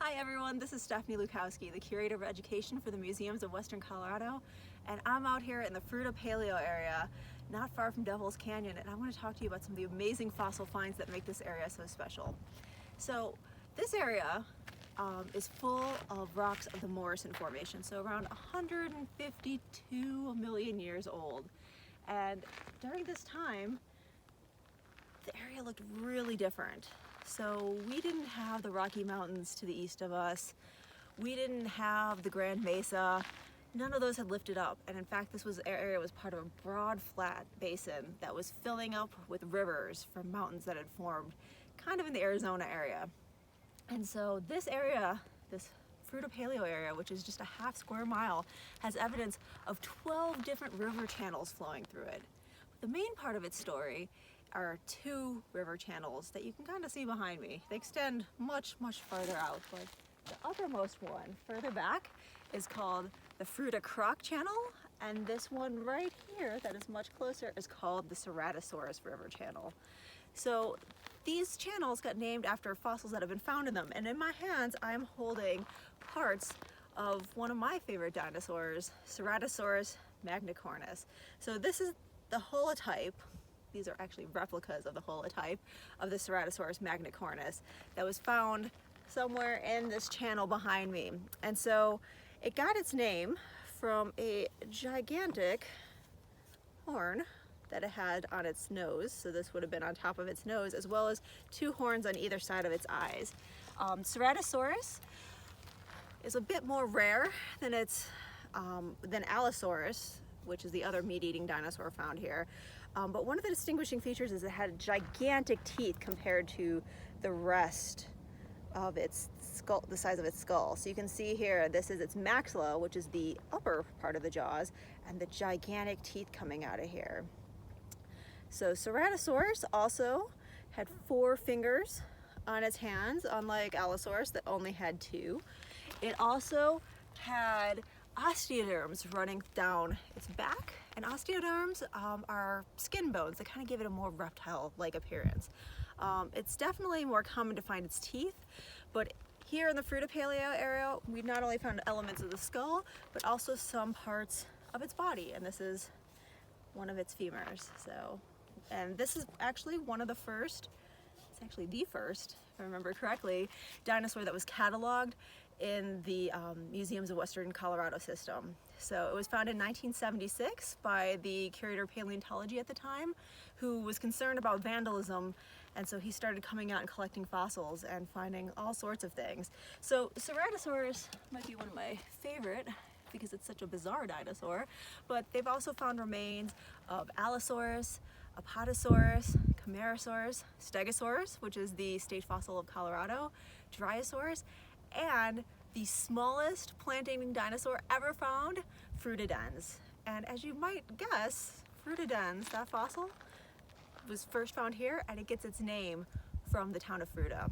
Hi everyone, this is Stephanie Lukowski, the Curator of Education for the Museums of Western Colorado, and I'm out here in the Fruita Paleo Area, not far from Devil's Canyon, and I want to talk to you about some of the amazing fossil finds that make this area so special. So this area is full of rocks of the Morrison Formation, so around 152 million years old. And during this time, the area looked really different. So we didn't have the Rocky Mountains to the east of us. We didn't have the Grand Mesa. None of those had lifted up. And in fact, this area was part of a broad flat basin that was filling up with rivers from mountains that had formed kind of in the Arizona area. And so this area, this Fruita Paleo area, which is just a half square mile, has evidence of 12 different river channels flowing through it. The main part of its story are two river channels that you can kind of see behind me. They extend much, much farther out, but the uppermost one further back is called the Fruita Croc Channel, and this one right here that is much closer is called the Ceratosaurus River Channel. So these channels got named after fossils that have been found in them, and in my hands I'm holding parts of one of my favorite dinosaurs, Ceratosaurus magnicornis. So this is the holotype. These are actually replicas of the holotype of the Ceratosaurus magnicornis that was found somewhere in this channel behind me. And so it got its name from a gigantic horn that it had on its nose. So this would have been on top of its nose, as well as two horns on either side of its eyes. Ceratosaurus is a bit more rare than Allosaurus, which is the other meat-eating dinosaur found here. But one of the distinguishing features is it had gigantic teeth compared to the rest of its skull, the size of its skull. So you can see here, this is its maxilla, which is the upper part of the jaws, and the gigantic teeth coming out of here. So Ceratosaurus also had 4 fingers on its hands, unlike Allosaurus that only had 2. It also had osteoderms running down its back, and osteoderms are skin bones that kind of give it a more reptile-like appearance. It's definitely more common to find its teeth, but here in the Fruita Paleo area, we not only found elements of the skull, but also some parts of its body, and this is one of its femurs. And this is actually one of the first, it's actually the first, if I remember correctly, dinosaur that was cataloged in the Museums of Western Colorado system. So it was found in 1976 by the Curator of Paleontology at the time, who was concerned about vandalism, and so he started coming out and collecting fossils and finding all sorts of things. So Ceratosaurus might be one of my favorite because it's such a bizarre dinosaur, but they've also found remains of Allosaurus, Apatosaurus, Camarasaurus, Stegosaurus, which is the state fossil of Colorado, Dryosaurus, and the smallest plant-eating dinosaur ever found, Fruitidens. And as you might guess, Fruitidens, that fossil, was first found here, and it gets its name from the town of Fruita.